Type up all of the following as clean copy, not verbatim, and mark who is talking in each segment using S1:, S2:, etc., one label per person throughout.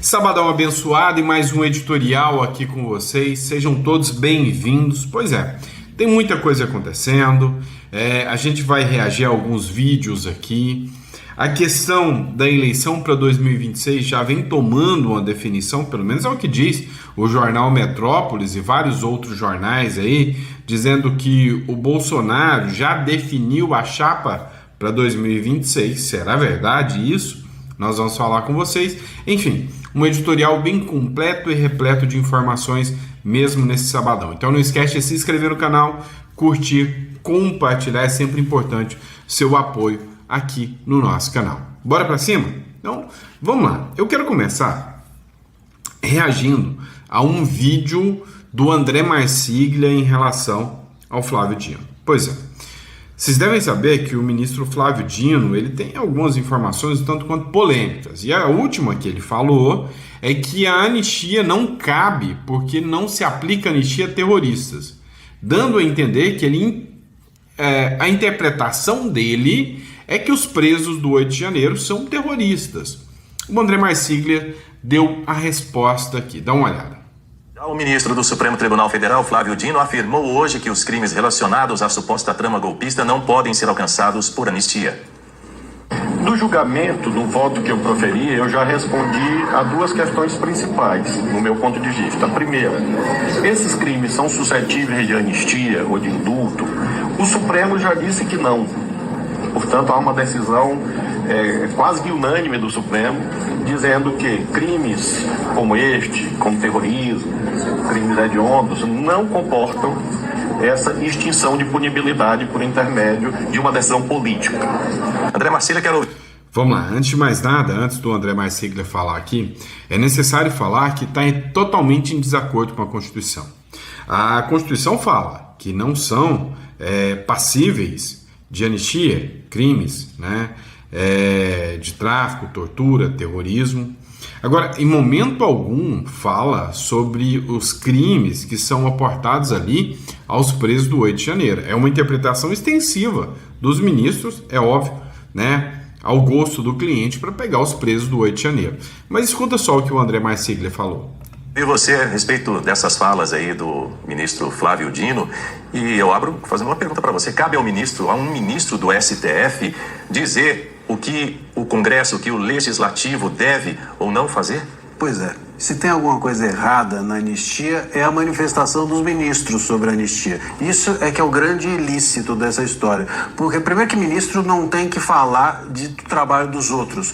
S1: Sabadão abençoado e mais um editorial aqui com vocês. Sejam todos bem-vindos. Pois é, tem muita coisa acontecendo. A gente vai reagir a alguns vídeos aqui. A questão da eleição para 2026 já vem tomando uma definição, pelo menos é o que diz o jornal Metrópolis e vários outros jornais aí, dizendo que o Bolsonaro já definiu a chapa para 2026. Será verdade isso? Nós vamos falar com vocês. Enfim, um editorial bem completo e repleto de informações mesmo nesse sabadão. Então não esquece de se inscrever no canal, curtir, compartilhar. É sempre importante seu apoio aqui no nosso canal. Bora para cima? Então, vamos lá. Eu quero começar reagindo a um vídeo do André Marsiglia em relação ao Flávio Dino. Pois é. Vocês devem saber que o ministro Flávio Dino, ele tem algumas informações tanto quanto polêmicas. E a última que ele falou é que a anistia não cabe porque não se aplica anistia a terroristas. Dando a entender que a interpretação dele é que os presos do 8 de janeiro são terroristas. O André Marsiglia deu a resposta aqui. Dá uma olhada.
S2: O ministro do Supremo Tribunal Federal, Flávio Dino, afirmou hoje que os crimes relacionados à suposta trama golpista não podem ser alcançados por anistia.
S3: No julgamento do voto que eu proferi, eu já respondi a duas questões principais, no meu ponto de vista. A primeira, esses crimes são suscetíveis de anistia ou de indulto? O Supremo já disse que não. Portanto, há uma decisão quase que unânime do Supremo, dizendo que crimes como este, como terrorismo, crimes hediondos, não comportam essa extinção de punibilidade por intermédio de uma decisão política.
S2: André Marsiglia, quero ouvir.
S1: Vamos lá, antes de mais nada, antes do André Marsiglia falar aqui, é necessário falar que está totalmente em desacordo com a Constituição. A Constituição fala que não são passíveis de anistia, crimes, né? De tráfico, tortura, terrorismo. Agora, em momento algum fala sobre os crimes que são aportados ali aos presos do 8 de janeiro. É uma interpretação extensiva dos ministros, é óbvio, né, ao gosto do cliente para pegar os presos do 8 de janeiro. Mas escuta só o que o André Marsiglia falou.
S2: E você, a respeito dessas falas aí do ministro Flávio Dino, e eu abro fazendo uma pergunta para você. Cabe a um ministro do STF dizer o que o Congresso, o que o Legislativo deve ou não fazer?
S4: Pois é. Se tem alguma coisa errada na anistia, é a manifestação dos ministros sobre a anistia. Isso é que é o grande ilícito dessa história. Porque, primeiro, que ministro não tem que falar do trabalho dos outros.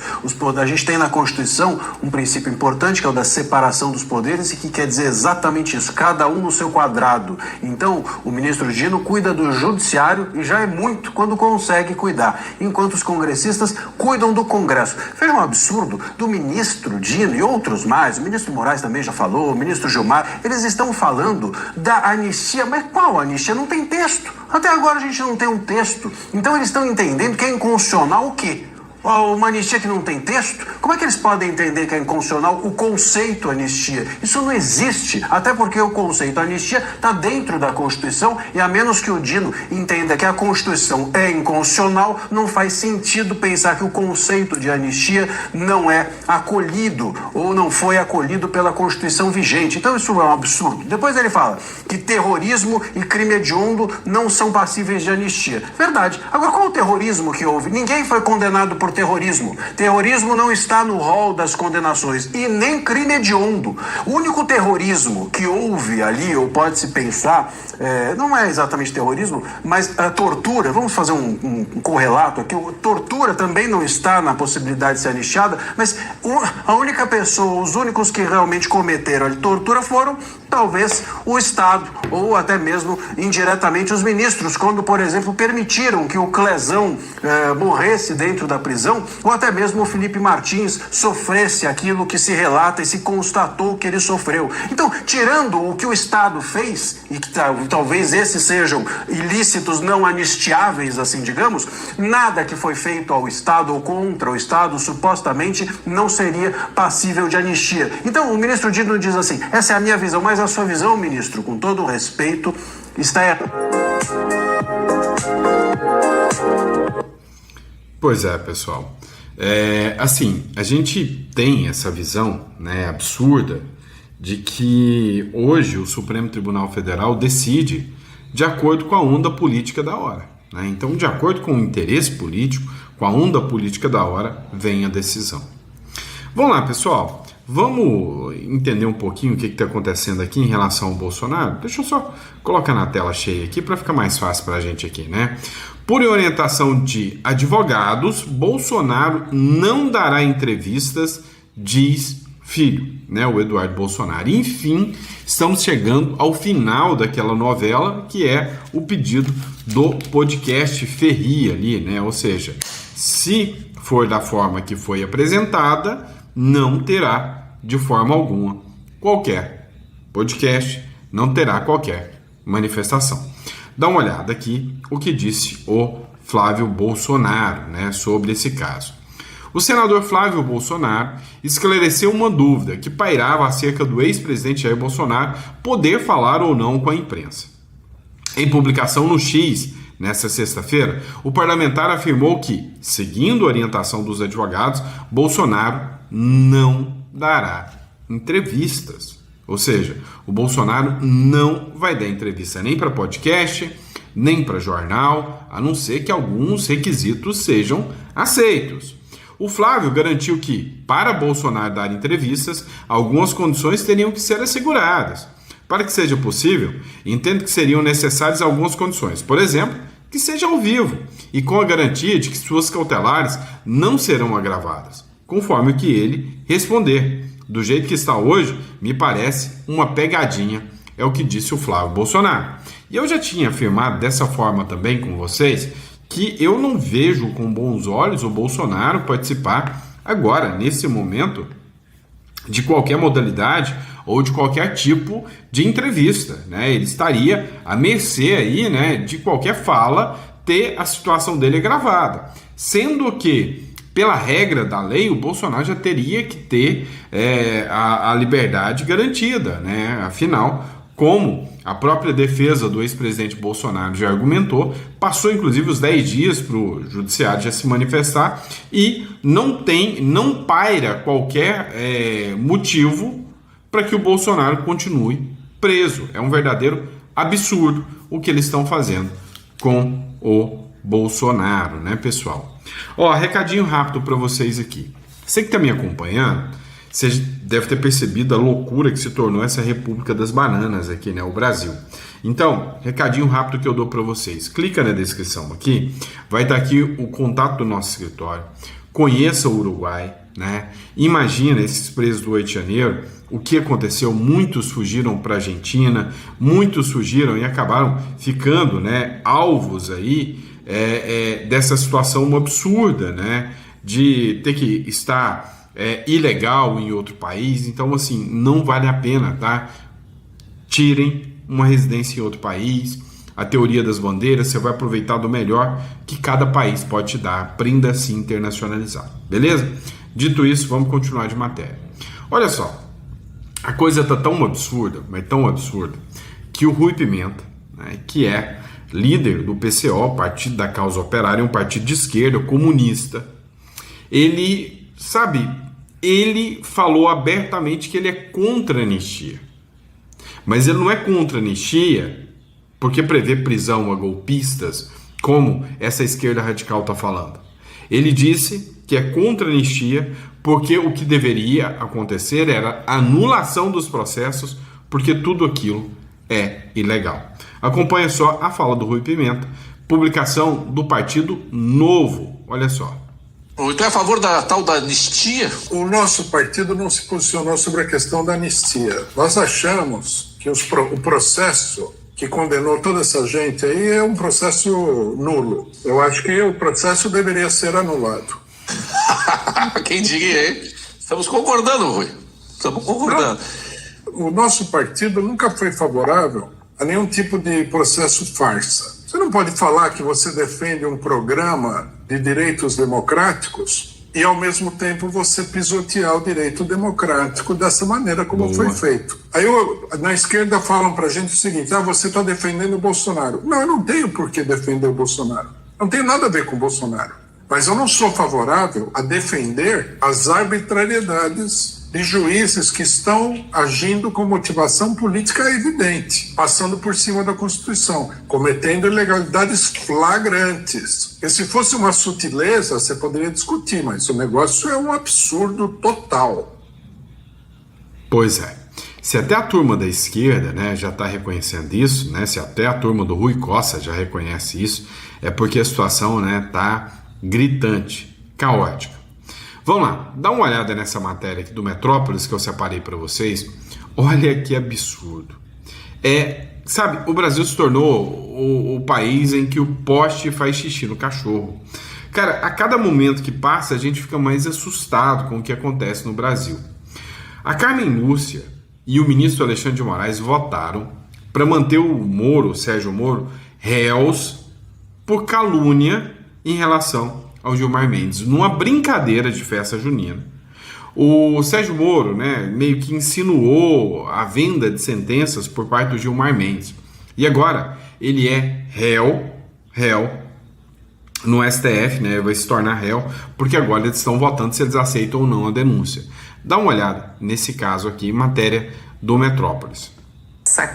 S4: A gente tem na Constituição um princípio importante, que é o da separação dos poderes, e que quer dizer exatamente isso, cada um no seu quadrado. Então, o ministro Dino cuida do judiciário, e já é muito quando consegue cuidar, enquanto os congressistas cuidam do Congresso. Veja um absurdo do ministro Dino e outros mais, o ministro Moraes também já falou, o ministro Gilmar, eles estão falando da anistia, mas qual anistia? Não tem texto. Até agora a gente não tem um texto. Então eles estão entendendo que é inconstitucional o quê? Uma anistia que não tem texto? Como é que eles podem entender que é inconstitucional o conceito anistia? Isso não existe, até porque o conceito anistia está dentro da Constituição e a menos que o Dino entenda que a Constituição é inconstitucional, não faz sentido pensar que o conceito de anistia não é acolhido ou não foi acolhido pela Constituição vigente. Então isso é um absurdo. Depois ele fala que terrorismo e crime hediondo não são passíveis de anistia. Verdade. Agora qual o terrorismo que houve? Ninguém foi condenado por terrorismo. Terrorismo não está no rol das condenações e nem crime hediondo. O único terrorismo que houve ali, ou pode-se pensar, não é exatamente terrorismo, mas a tortura, vamos fazer um correlato aqui, a tortura também não está na possibilidade de ser anistiada, mas a única pessoa, os únicos que realmente cometeram a tortura foram, talvez, o Estado, ou até mesmo indiretamente os ministros, quando, por exemplo, permitiram que o Clezão morresse dentro da prisão, ou até mesmo o Felipe Martins sofresse aquilo que se relata e se constatou que ele sofreu. Então, tirando o que o Estado fez, e que talvez esses sejam ilícitos não anistiáveis, assim digamos, nada que foi feito ao Estado ou contra o Estado, supostamente, não seria passível de anistia. Então, o ministro Dino diz assim, essa é a minha visão, mas a sua visão, ministro, com todo o respeito, está errada.
S1: Pois é, pessoal. Assim, a gente tem essa visão, né, absurda de que hoje o Supremo Tribunal Federal decide de acordo com a onda política da hora, né? Então, de acordo com o interesse político, com a onda política da hora, vem a decisão. Vamos lá, pessoal. Vamos entender um pouquinho o que está acontecendo aqui em relação ao Bolsonaro? Deixa eu só colocar na tela cheia aqui para ficar mais fácil para a gente aqui, né? Por orientação de advogados, Bolsonaro não dará entrevistas, diz filho, né? O Eduardo Bolsonaro. Enfim, estamos chegando ao final daquela novela, que é o pedido do podcast Ferri ali, né? Ou seja, se for da forma que foi apresentada, não terá de forma alguma qualquer podcast, não terá qualquer manifestação. Dá uma olhada aqui o que disse o Flávio Bolsonaro, né, sobre esse caso. O senador Flávio Bolsonaro esclareceu uma dúvida que pairava acerca do ex-presidente Jair Bolsonaro poder falar ou não com a imprensa. Em publicação no X, nesta sexta-feira, o parlamentar afirmou que, seguindo a orientação dos advogados, Bolsonaro não dará entrevistas. Ou seja, o Bolsonaro não vai dar entrevista nem para podcast, nem para jornal, a não ser que alguns requisitos sejam aceitos. O Flávio garantiu que, para Bolsonaro dar entrevistas, algumas condições teriam que ser asseguradas. Para que seja possível, entendo que seriam necessárias algumas condições. Por exemplo, que seja ao vivo e com a garantia de que suas cautelares não serão agravadas, conforme o que ele responder. Do jeito que está hoje, me parece uma pegadinha, é o que disse o Flávio Bolsonaro. E eu já tinha afirmado dessa forma também com vocês que eu não vejo com bons olhos o Bolsonaro participar agora, nesse momento, de qualquer modalidade ou de qualquer tipo de entrevista, né? Ele estaria à mercê aí, né, de qualquer fala ter a situação dele gravada, sendo que, pela regra da lei, o Bolsonaro já teria que ter a liberdade garantida, né? Afinal, como a própria defesa do ex-presidente Bolsonaro já argumentou, passou inclusive os 10 dias para o judiciário já se manifestar e não paira qualquer motivo para que o Bolsonaro continue preso. É um verdadeiro absurdo o que eles estão fazendo com o Bolsonaro, né, pessoal? Ó, recadinho rápido para vocês aqui. Você que está me acompanhando, você deve ter percebido a loucura que se tornou essa República das Bananas aqui, né, o Brasil. Então, recadinho rápido que eu dou para vocês. Clica na descrição aqui, vai estar aqui o contato do nosso escritório. Conheça o Uruguai, né? Imagina esses presos do 8 de janeiro, o que aconteceu, muitos fugiram para a Argentina, muitos fugiram e acabaram ficando, né, alvos aí dessa situação absurda, né, de ter que estar ilegal em outro país. Então, assim, não vale a pena, tá? Tirem uma residência em outro país. A teoria das bandeiras, você vai aproveitar do melhor que cada país pode te dar, aprenda a se internacionalizar, beleza? Dito isso, vamos continuar de matéria. Olha só, a coisa tá tão absurda, mas tão absurda, que o Rui Pimenta, né, que é líder do PCO, Partido da Causa Operária, um partido de esquerda, comunista, ele falou abertamente que ele é contra a anistia. Mas ele não é contra a anistia porque prevê prisão a golpistas, como essa esquerda radical está falando. Ele disse que é contra a anistia porque o que deveria acontecer era a anulação dos processos, porque tudo aquilo é ilegal. Acompanha só a fala do Rui Pimenta, publicação do Partido Novo. Olha só.
S5: Então é a favor da tal da anistia?
S6: O nosso partido não se posicionou sobre a questão da anistia. Nós achamos que o processo que condenou toda essa gente aí é um processo nulo. Eu acho que o processo deveria ser anulado.
S5: Quem diria, hein? Estamos concordando, Rui. Estamos concordando.
S6: O nosso partido nunca foi favorável a nenhum tipo de processo farsa. Você não pode falar que você defende um programa de direitos democráticos e, ao mesmo tempo, você pisotear o direito democrático dessa maneira como foi feito. Aí, na esquerda, falam pra gente o seguinte: você está defendendo o Bolsonaro. Não, eu não tenho por que defender o Bolsonaro. Não tem nada a ver com o Bolsonaro. Mas eu não sou favorável a defender as arbitrariedades de juízes que estão agindo com motivação política evidente, passando por cima da Constituição, cometendo ilegalidades flagrantes. E se fosse uma sutileza, você poderia discutir, mas o negócio é um absurdo total.
S1: Pois é. Se até a turma da esquerda, né, já está reconhecendo isso, né, se até a turma do Rui Costa já reconhece isso, é porque a situação, né, tá gritante, caótica. Vamos lá, dá uma olhada nessa matéria aqui do Metrópolis que eu separei para vocês. Olha que absurdo. Sabe, o Brasil se tornou o país em que o poste faz xixi no cachorro. Cara, a cada momento que passa a gente fica mais assustado com o que acontece no Brasil. A Carmen Lúcia e o ministro Alexandre de Moraes votaram para manter o Sérgio Moro, réus por calúnia em relação ao Gilmar Mendes, numa brincadeira de festa junina. O Sérgio Moro, né, meio que insinuou a venda de sentenças por parte do Gilmar Mendes. E agora ele é réu no STF, né, vai se tornar réu, porque agora eles estão votando se eles aceitam ou não a denúncia. Dá uma olhada nesse caso aqui, matéria do Metrópolis.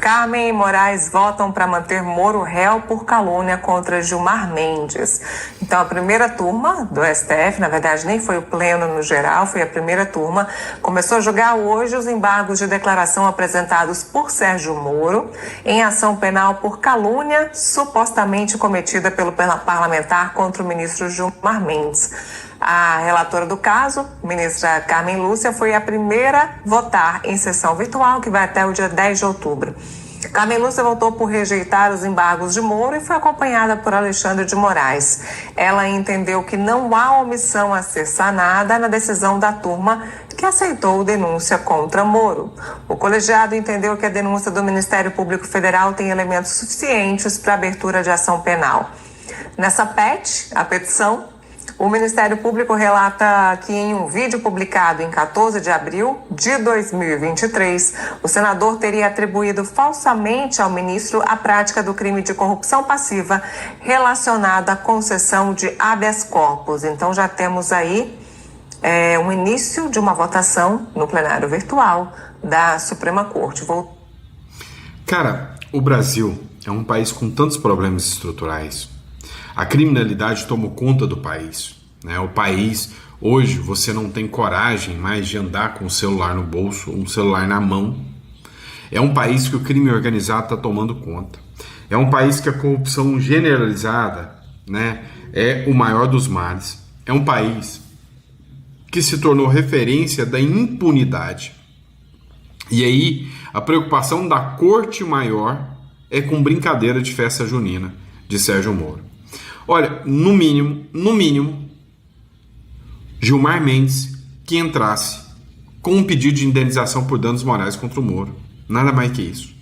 S7: Carmen e Moraes votam para manter Moro réu por calúnia contra Gilmar Mendes. Então, a primeira turma do STF, na verdade nem foi o pleno no geral, foi a primeira turma, começou a julgar hoje os embargos de declaração apresentados por Sérgio Moro em ação penal por calúnia supostamente cometida pelo parlamentar contra o ministro Gilmar Mendes. A relatora do caso, ministra Carmen Lúcia, foi a primeira a votar em sessão virtual, que vai até o dia 10 de outubro. Carmen Lúcia votou por rejeitar os embargos de Moro e foi acompanhada por Alexandre de Moraes. Ela entendeu que não há omissão a ser sanada na decisão da turma que aceitou denúncia contra Moro. O colegiado entendeu que a denúncia do Ministério Público Federal tem elementos suficientes para abertura de ação penal. Nessa a petição, o Ministério Público relata que em um vídeo publicado em 14 de abril de 2023, o senador teria atribuído falsamente ao ministro a prática do crime de corrupção passiva relacionada à concessão de habeas corpus. Então já temos aí um início de uma votação no plenário virtual da Suprema Corte.
S1: Cara, o Brasil é um país com tantos problemas estruturais. A criminalidade tomou conta do país, né? O país, hoje, você não tem coragem mais de andar com o celular no bolso, um celular na mão. É um país que o crime organizado está tomando conta. É um país que a corrupção generalizada, né, é o maior dos males. É um país que se tornou referência da impunidade. E aí, a preocupação da corte maior é com brincadeira de festa junina de Sérgio Moro. Olha, no mínimo, Gilmar Mendes que entrasse com um pedido de indenização por danos morais contra o Moro. Nada mais que isso.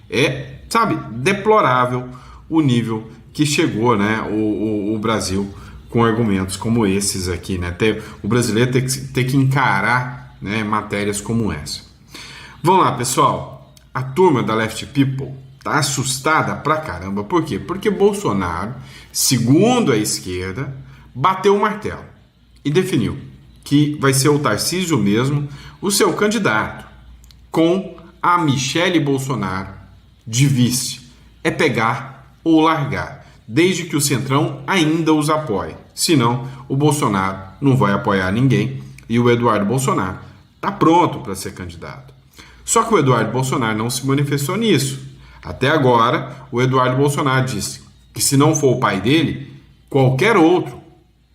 S1: É, sabe, deplorável o nível que chegou, né, o Brasil com argumentos como esses aqui, né? O brasileiro ter que encarar, né, matérias como essa. Vamos lá, pessoal. A turma da Left People tá assustada pra caramba. Por quê? Porque Bolsonaro, segundo a esquerda, bateu o martelo e definiu que vai ser o Tarcísio mesmo o seu candidato, com a Michele Bolsonaro de vice. É pegar ou largar, desde que o Centrão ainda os apoie. Senão, o Bolsonaro não vai apoiar ninguém e o Eduardo Bolsonaro tá pronto para ser candidato. Só que o Eduardo Bolsonaro não se manifestou nisso. Até agora, o Eduardo Bolsonaro disse que se não for o pai dele, qualquer outro,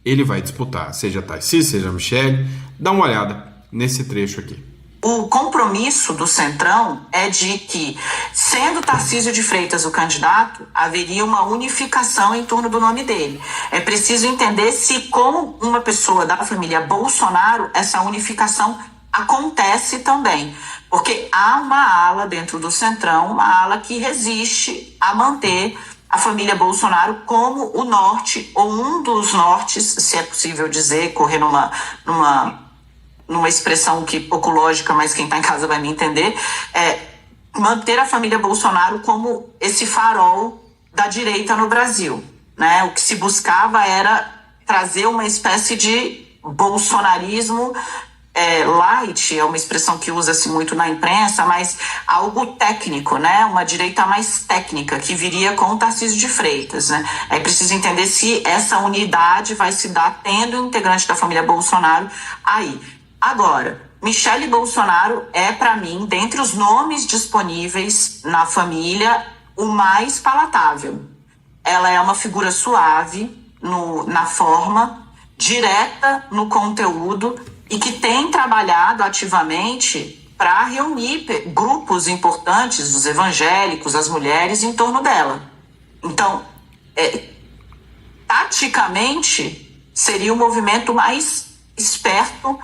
S1: ele vai disputar, seja Tarcísio, seja Michele. Dá uma olhada nesse trecho aqui.
S8: O compromisso do Centrão é de que, sendo Tarcísio de Freitas o candidato, haveria uma unificação em torno do nome dele. É preciso entender se, como uma pessoa da família Bolsonaro, essa unificação acontece também. Porque há uma ala dentro do Centrão, uma ala que resiste a manter a família Bolsonaro como o norte, ou um dos nortes, se é possível dizer, correr numa expressão que pouco lógica, mas quem está em casa vai me entender, manter a família Bolsonaro como esse farol da direita no Brasil, né? O que se buscava era trazer uma espécie de bolsonarismo light, é uma expressão que usa-se muito na imprensa, mas algo técnico, né? Uma direita mais técnica, que viria com o Tarcísio de Freitas, né? É preciso entender se essa unidade vai se dar tendo um integrante da família Bolsonaro aí. Agora, Michele Bolsonaro é, para mim, dentre os nomes disponíveis na família, o mais palatável. Ela é uma figura suave na forma, direta no conteúdo, e que tem trabalhado ativamente para reunir grupos importantes, os evangélicos, as mulheres, em torno dela. Então, taticamente, seria o movimento mais esperto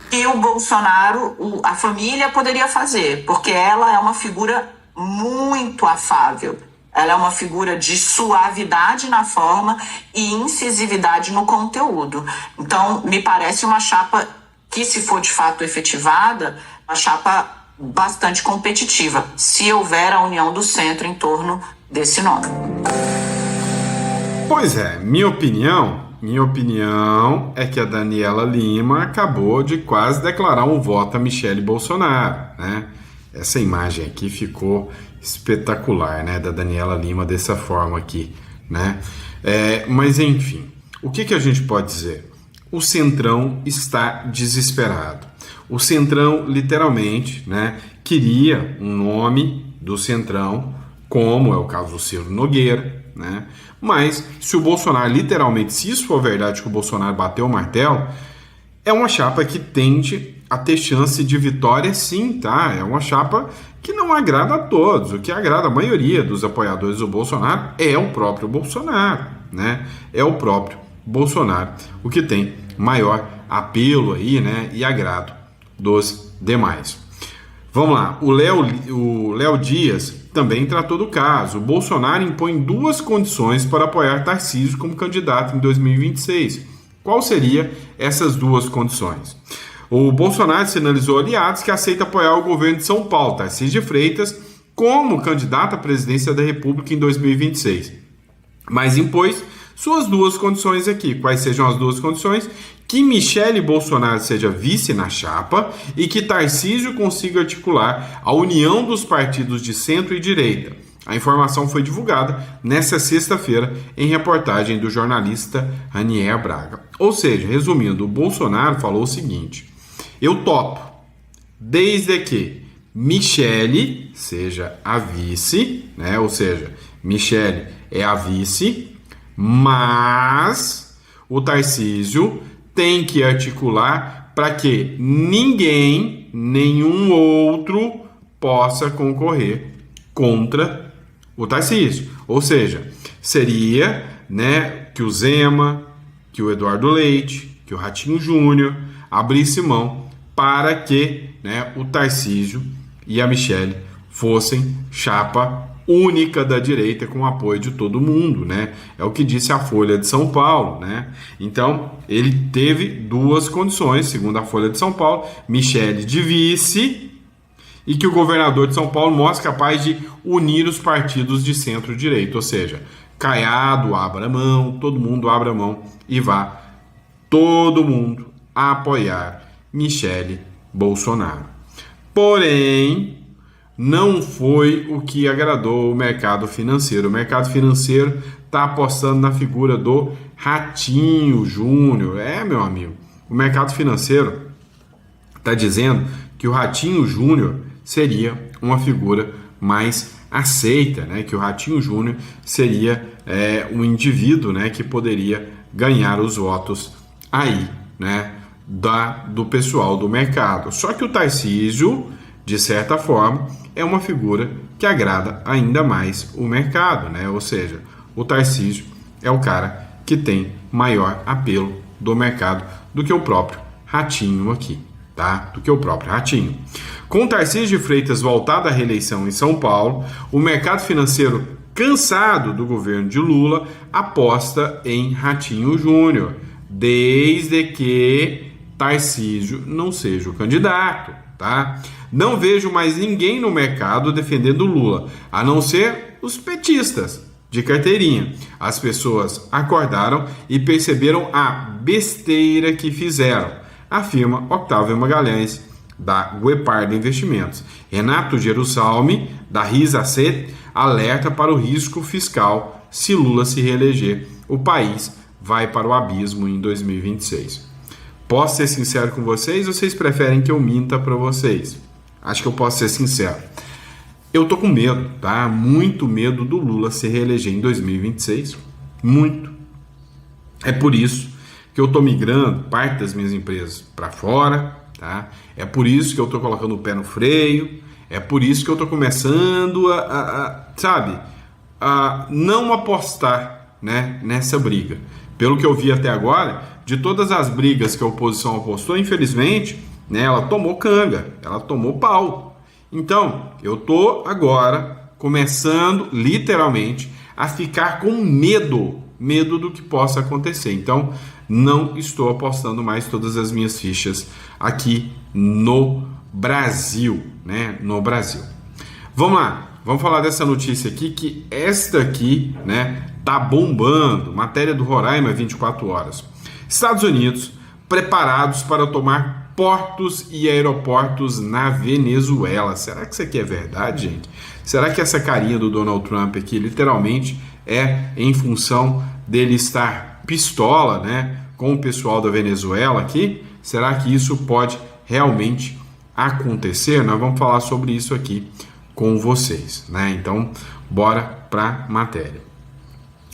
S8: que o Bolsonaro, a família, poderia fazer, porque ela é uma figura muito afável. Ela é uma figura de suavidade na forma e incisividade no conteúdo. Então, me parece uma chapa que, se for de fato efetivada, uma chapa bastante competitiva, se houver a união do centro em torno desse nome.
S1: Pois é, minha opinião é que a Daniela Lima acabou de quase declarar um voto a Michele Bolsonaro, né? Essa imagem aqui ficou espetacular, né, da Daniela Lima dessa forma aqui, né? Mas enfim, o que a gente pode dizer? O Centrão está desesperado. O Centrão, literalmente, né, queria um nome do Centrão, como é o caso do Ciro Nogueira, né? Mas se o Bolsonaro, literalmente, se isso for verdade que o Bolsonaro bateu o martelo, é uma chapa que tende a ter chance de vitória, sim, tá? É uma chapa que não agrada a todos. O que agrada a maioria dos apoiadores do Bolsonaro é o próprio Bolsonaro, né? É o próprio Bolsonaro, o que tem maior apelo aí, né, e agrado dos demais. Vamos lá, o Léo Dias também tratou do caso. O Bolsonaro impõe 2 condições para apoiar Tarcísio como candidato em 2026. Qual seriam essas 2 condições? O Bolsonaro sinalizou aliados que aceita apoiar o governo de São Paulo, Tarcísio de Freitas, como candidato à presidência da República em 2026. Mas impôs suas 2 condições aqui. Quais sejam as 2 condições? Que Michele Bolsonaro seja vice na chapa e que Tarcísio consiga articular a união dos partidos de centro e direita. A informação foi divulgada nesta sexta-feira em reportagem do jornalista Ranier Braga. Ou seja, resumindo, o Bolsonaro falou o seguinte: eu topo, desde que Michele seja a vice, né? Ou seja, Michele é a vice, mas o Tarcísio tem que articular para que nenhum outro possa concorrer contra o Tarcísio. Ou seja, seria, né, que o Zema, que o Eduardo Leite, que o Ratinho Júnior abrisse mão para que, né, o Tarcísio e a Michele fossem chapa única da direita com o apoio de todo mundo, né? É o que disse a Folha de São Paulo, né? Então, ele teve 2 condições, segundo a Folha de São Paulo: Michele de vice e que o governador de São Paulo mostre capaz de unir os partidos de centro-direita, ou seja, Caiado abra mão, todo mundo abra mão e vá todo mundo a apoiar Michele Bolsonaro. Porém, não foi o que agradou o mercado financeiro. O mercado financeiro está apostando na figura do Ratinho Júnior. Meu amigo, o mercado financeiro está dizendo que o Ratinho Júnior seria uma figura mais aceita, né? Que o Ratinho Júnior seria um indivíduo, né, que poderia ganhar os votos aí, né, do pessoal do mercado. Só que o Tarcísio, de certa forma, é uma figura que agrada ainda mais o mercado, né? Ou seja, o Tarcísio é o cara que tem maior apelo do mercado do que o próprio Ratinho aqui, tá? Do que o próprio Ratinho. Com o Tarcísio de Freitas voltado à reeleição em São Paulo, o mercado financeiro, cansado do governo de Lula, aposta em Ratinho Júnior, desde que Tarcísio não seja o candidato, tá? Não vejo mais ninguém no mercado defendendo Lula, a não ser os petistas, de carteirinha. As pessoas acordaram e perceberam a besteira que fizeram, afirma Octávio Magalhães, da Guepardo Investimentos. Renato Gerusalmi, da RISA-C, alerta para o risco fiscal se Lula se reeleger. O país vai para o abismo em 2026. Posso ser sincero com vocês ou vocês preferem que eu minta para vocês? Acho que eu posso ser sincero. Eu tô com medo, tá? Muito medo do Lula se reeleger em 2026. Muito. É por isso que eu tô migrando parte das minhas empresas para fora, tá? É por isso que eu tô colocando o pé no freio. É por isso que eu tô começando a não apostar, né, nessa briga. Pelo que eu vi até agora, de todas as brigas que a oposição apostou, infelizmente, né, ela tomou canga, ela tomou pau. Então, eu tô agora começando, literalmente, a ficar com medo do que possa acontecer. Então, não estou apostando mais todas as minhas fichas aqui no Brasil, né, no Brasil. Vamos lá, vamos falar dessa notícia aqui, que esta aqui, né, tá bombando, matéria do Roraima 24 horas. Estados Unidos preparados para tomar portos e aeroportos na Venezuela. Será que isso aqui é verdade, gente? Será que essa carinha do Donald Trump aqui literalmente é em função dele estar pistola, né, com o pessoal da Venezuela aqui? Será que isso pode realmente acontecer? Nós vamos falar sobre isso aqui com vocês, né? Então, bora para matéria.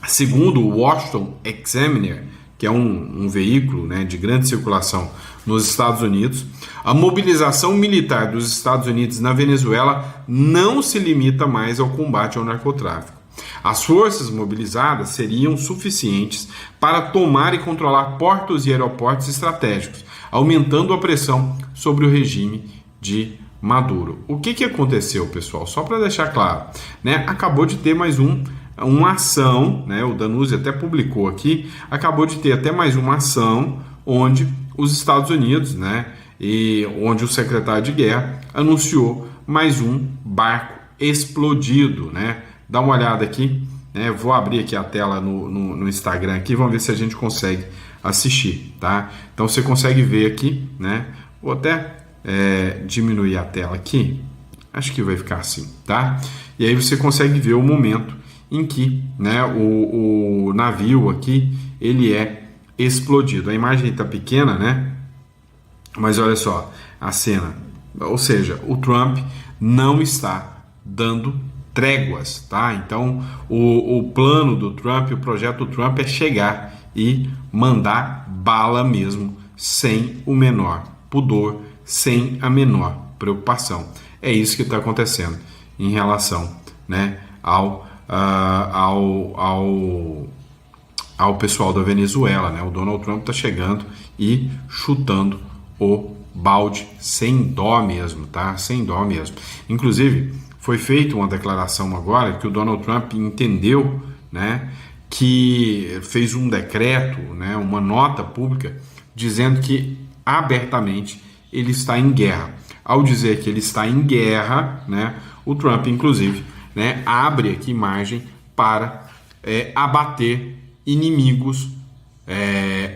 S1: Segundo o Washington Examiner, que é um veículo, né, de grande circulação nos Estados Unidos, a mobilização militar dos Estados Unidos na Venezuela não se limita mais ao combate ao narcotráfico. As forças mobilizadas seriam suficientes para tomar e controlar portos e aeroportos estratégicos, aumentando a pressão sobre o regime de Maduro. O que aconteceu, pessoal? Só para deixar claro, né? Acabou de ter mais uma ação, né? O Danuzzi até publicou aqui, acabou de ter até mais uma ação onde os Estados Unidos, né, e onde o secretário de guerra anunciou mais um barco explodido, né? Dá uma olhada aqui, né? Vou abrir aqui a tela no Instagram aqui, vamos ver se a gente consegue assistir, tá? Então você consegue ver aqui, né? Vou até diminuir a tela aqui, acho que vai ficar assim, tá? E aí você consegue ver o momento em que, né, o navio aqui, ele é explodido. A imagem está pequena, né? Mas olha só a cena. Ou seja, o Trump não está dando tréguas, tá? Então, o plano do Trump, o projeto do Trump é chegar e mandar bala mesmo, sem o menor pudor, sem a menor preocupação. É isso que está acontecendo em relação, né, ao pessoal da Venezuela, né? O Donald Trump está chegando e chutando o balde sem dó mesmo, tá? Sem dó mesmo. Inclusive, foi feita uma declaração agora que o Donald Trump entendeu, né, que fez um decreto, né, uma nota pública, dizendo que abertamente ele está em guerra. Ao dizer que ele está em guerra, né, o Trump, inclusive, né, abre aqui margem para abater inimigos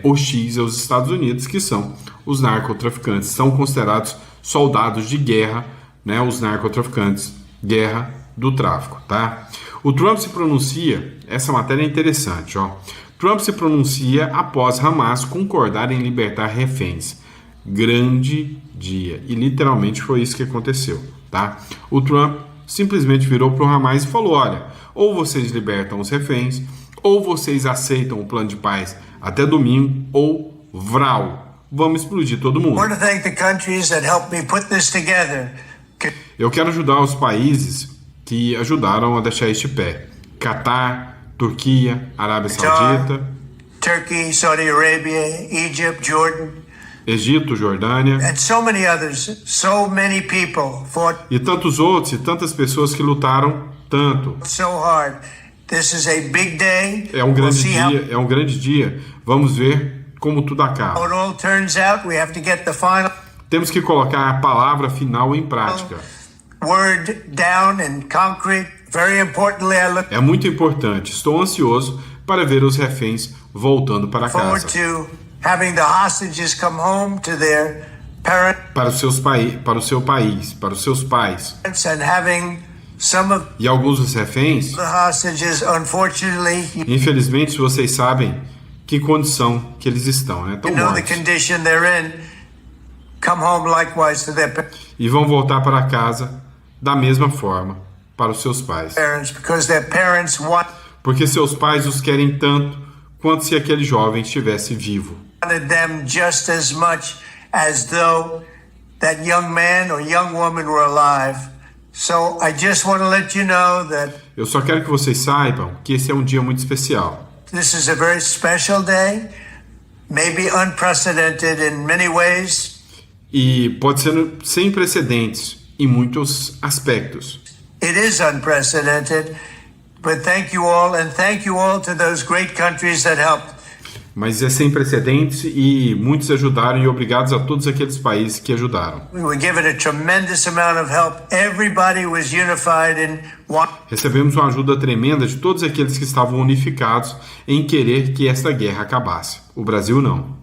S1: hostis aos Estados Unidos, que são os narcotraficantes. São considerados soldados de guerra, né, os narcotraficantes, guerra do tráfico, tá? O Trump se pronuncia, essa matéria é interessante, ó. Trump se pronuncia após Hamas concordar em libertar reféns. Grande dia. E literalmente foi isso que aconteceu, tá? O Trump simplesmente virou para o Hamas e falou: olha, ou vocês libertam os reféns, ou vocês aceitam o plano de paz até domingo, ou vral, vamos explodir todo mundo. Eu quero ajudar os países que ajudaram a deixar este pé: Catar, Turquia, Arábia Saudita,
S9: Turkey, Saudi Arabia, Egypt, Jordan,
S1: Egito, Jordânia,
S9: and so many others, so many people fought
S1: e tantos outros e tantas pessoas que lutaram tanto.
S9: So hard. This is a big day.
S1: É um grande dia, é um grande dia. Vamos ver como tudo acaba.
S9: How it all turns out, we have to get the final
S1: Temos que colocar a palavra final em prática.
S9: word down in concrete Very importantly, I look
S1: É muito importante. Estou ansioso para ver os reféns voltando para
S9: forward
S1: casa.
S9: to having the hostages come home to their parents
S1: Para os seu país, para os seus pais.
S9: and having some of
S1: E alguns dos reféns,
S9: the hostages, unfortunately,
S1: infelizmente, vocês sabem que condição que eles estão, né? Estão
S9: you know the
S1: mortos.
S9: condition they're in, come home likewise to their
S1: E vão voltar para casa da mesma forma para os seus pais.
S9: parents because their parents wanted
S1: Porque seus pais os querem tanto quanto se aquele jovem estivesse vivo.
S9: them just as much as though that young man or young woman were alive. So I just want to let you know that
S1: Eu só quero que vocês saibam que esse é um dia muito especial.
S9: this is a very special day, maybe unprecedented in many ways.
S1: E pode ser sem precedentes em muitos aspectos.
S9: It is unprecedented, but thank you all, and thank you all to those great countries that helped.
S1: Mas é sem precedentes e muitos ajudaram, e obrigados a todos aqueles países que ajudaram.
S9: We were given a tremendous amount of help. Everybody was unified in
S1: Recebemos uma ajuda tremenda de todos aqueles que estavam unificados em querer que esta guerra acabasse. O Brasil não.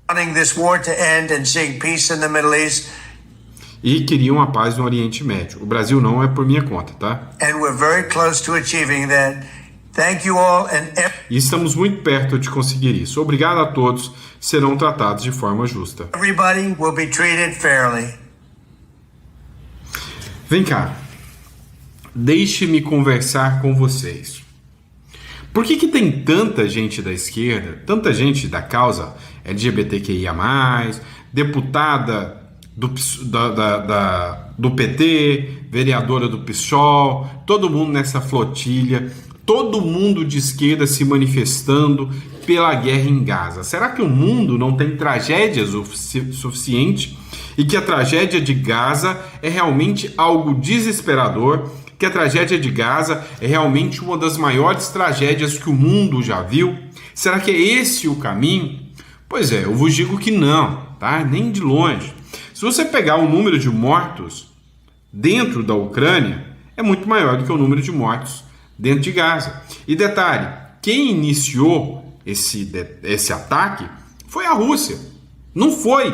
S9: wanting this war to end and seeing peace in the Middle East.
S1: E queriam a paz no Oriente Médio. O Brasil não é por minha conta, tá?
S9: And we're very close to achieving that. Thank you all, and
S1: E estamos muito perto de conseguir isso. Obrigado a todos. Serão tratados de forma justa.
S9: everybody will be treated fairly.
S1: Vem cá. Deixe-me conversar com vocês. Por que tem tanta gente da esquerda, tanta gente da causa LGBTQIA+, deputada do PT, vereadora do PSOL, todo mundo nessa flotilha, todo mundo de esquerda se manifestando pela guerra em Gaza? Será que o mundo não tem tragédias suficiente e que a tragédia de Gaza é realmente algo desesperador? Que a tragédia de Gaza é realmente uma das maiores tragédias que o mundo já viu? Será que é esse o caminho? Pois é, eu vos digo que não, tá? Nem de longe. Se você pegar o número de mortos dentro da Ucrânia, é muito maior do que o número de mortos dentro de Gaza. E detalhe, quem iniciou esse ataque foi a Rússia. Não foi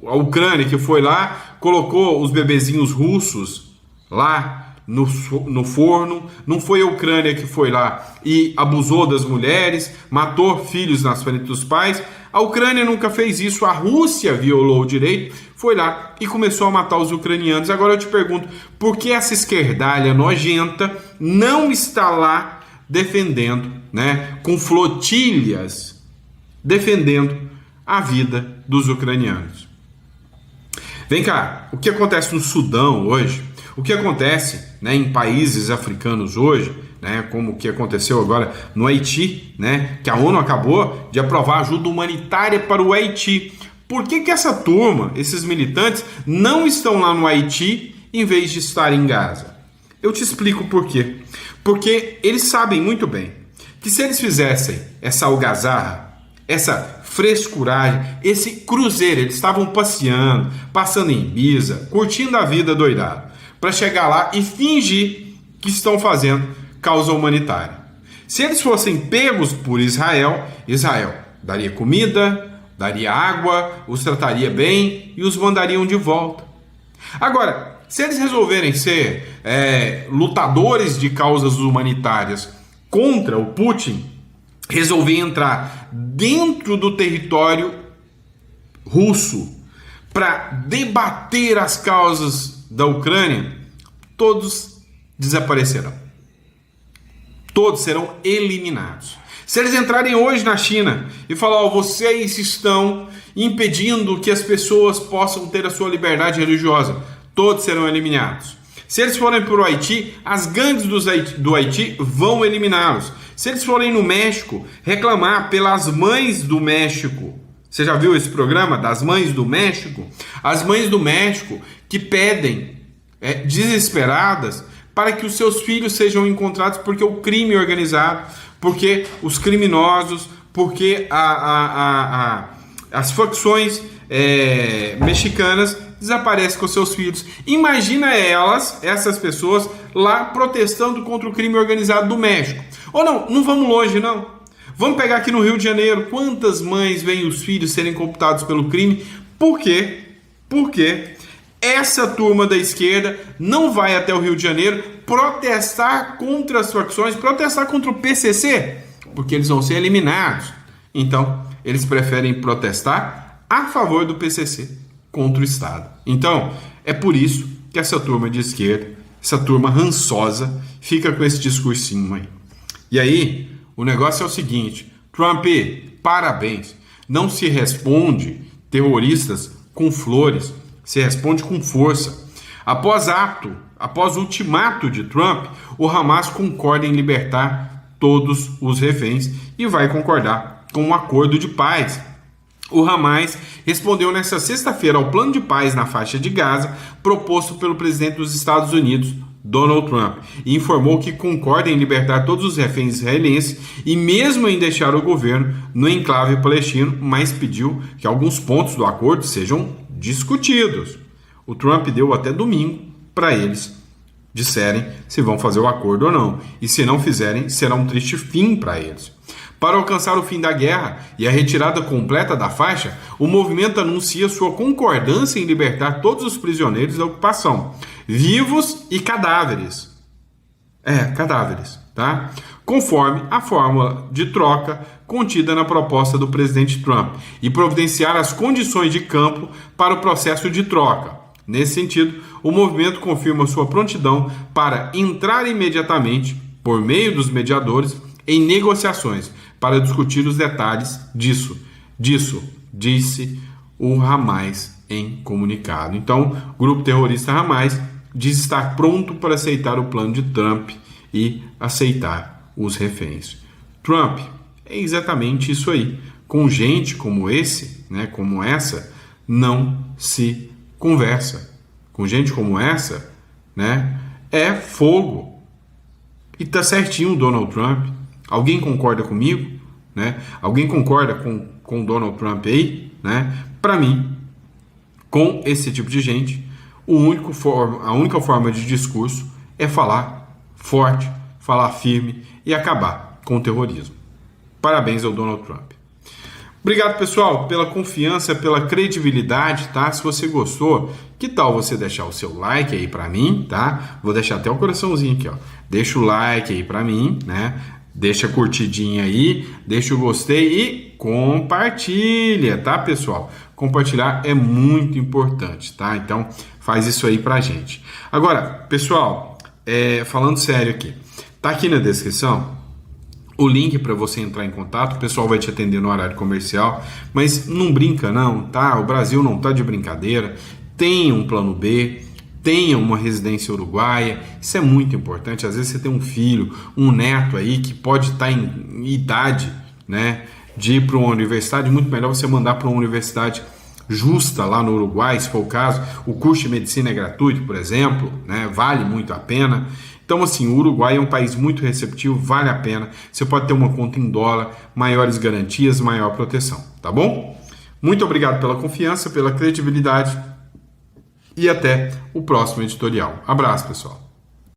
S1: a Ucrânia que foi lá, colocou os bebezinhos russos lá no forno. Não foi a Ucrânia que foi lá e abusou das mulheres, matou filhos nas frente dos pais. A Ucrânia nunca fez isso. A Rússia violou o direito, foi lá e começou a matar os ucranianos. Agora eu te pergunto, por que essa esquerdalha nojenta não está lá defendendo, né, com flotilhas, defendendo a vida dos ucranianos? Vem cá, o que acontece no Sudão hoje, o que acontece, né, em países africanos hoje, né, como o que aconteceu agora no Haiti, né, que a ONU acabou de aprovar ajuda humanitária para o Haiti. Por que essa turma, esses militantes, não estão lá no Haiti em vez de estar em Gaza? Eu te explico por quê. Porque eles sabem muito bem que se eles fizessem essa algazarra, essa frescuragem, esse cruzeiro, eles estavam passeando, passando em Ibiza, curtindo a vida doidado, para chegar lá e fingir que estão fazendo causa humanitária. Se eles fossem pegos por Israel, Israel daria comida, daria água, os trataria bem e os mandariam de volta. Agora, se eles resolverem ser lutadores de causas humanitárias contra o Putin, resolver entrar dentro do território russo para debater as causas da Ucrânia, todos desaparecerão. Todos serão eliminados. Se eles entrarem hoje na China e falar, vocês estão impedindo que as pessoas possam ter a sua liberdade religiosa, todos serão eliminados. Se eles forem para o Haiti, as gangues do Haiti vão eliminá-los. Se eles forem no México reclamar pelas mães do México, você já viu esse programa das mães do México? As mães do México que pedem desesperadas para que os seus filhos sejam encontrados, porque o crime organizado, porque os criminosos, porque as facções mexicanas desaparece com seus filhos. Imagina essas pessoas lá protestando contra o crime organizado do México. Ou não vamos longe não. Vamos pegar aqui no Rio de Janeiro, quantas mães veem os filhos serem computados pelo crime? Por quê? Porque essa turma da esquerda não vai até o Rio de Janeiro protestar contra as facções, protestar contra o PCC, porque eles vão ser eliminados. Então, eles preferem protestar a favor do PCC contra o Estado. Então, é por isso que essa turma de esquerda, essa turma rançosa, fica com esse discursinho aí. E aí, o negócio é o seguinte: Trump, parabéns. Não se responde terroristas com flores, se responde com força. Após o ultimato de Trump, o Hamas concorda em libertar todos os reféns e vai concordar com um acordo de paz. O Hamas respondeu nesta sexta-feira ao plano de paz na faixa de Gaza proposto pelo presidente dos Estados Unidos, Donald Trump, e informou que concorda em libertar todos os reféns israelenses e mesmo em deixar o governo no enclave palestino, mas pediu que alguns pontos do acordo sejam discutidos. O Trump deu até domingo para eles disserem se vão fazer o acordo ou não, e se não fizerem, será um triste fim para eles. Para alcançar o fim da guerra e a retirada completa da faixa, o movimento anuncia sua concordância em libertar todos os prisioneiros da ocupação, vivos e cadáveres. Cadáveres, tá? Conforme a fórmula de troca contida na proposta do presidente Trump, e providenciar as condições de campo para o processo de troca. Nesse sentido, o movimento confirma sua prontidão para entrar imediatamente, por meio dos mediadores, em negociações para discutir os detalhes disso, disse o Hamas em comunicado. Então, o grupo terrorista Hamas diz estar pronto para aceitar o plano de Trump e aceitar os reféns. Trump é exatamente isso aí. Com gente como como essa, não se conversa. Com gente como essa, é fogo. E tá certinho o Donald Trump. Alguém concorda comigo? Alguém concorda com o Donald Trump aí? Para mim, com esse tipo de gente, a única forma de discurso é falar forte, falar firme e acabar com o terrorismo. Parabéns ao Donald Trump. Obrigado, pessoal, pela confiança, pela credibilidade, tá? Se você gostou, que tal você deixar o seu like aí pra mim, tá? Vou deixar até o coraçãozinho aqui, ó. Deixa o like aí pra mim, Deixa a curtidinha aí, deixa o gostei e compartilha, tá, pessoal? Compartilhar é muito importante, tá? Então, faz isso aí pra gente. Agora, pessoal, falando sério aqui, tá aqui na descrição o link para você entrar em contato. O pessoal vai te atender no horário comercial, mas não brinca não, tá? O Brasil não tá de brincadeira. Tenha um plano B, tenha uma residência uruguaia, isso é muito importante. Às vezes você tem um filho, um neto aí que pode estar em idade, de ir para uma universidade. Muito melhor você mandar para uma universidade justa lá no Uruguai, se for o caso. O curso de medicina é gratuito, por exemplo, vale muito a pena. Então, assim, o Uruguai é um país muito receptivo, vale a pena. Você pode ter uma conta em dólar, maiores garantias, maior proteção, tá bom? Muito obrigado pela confiança, pela credibilidade e até o próximo editorial. Abraço, pessoal.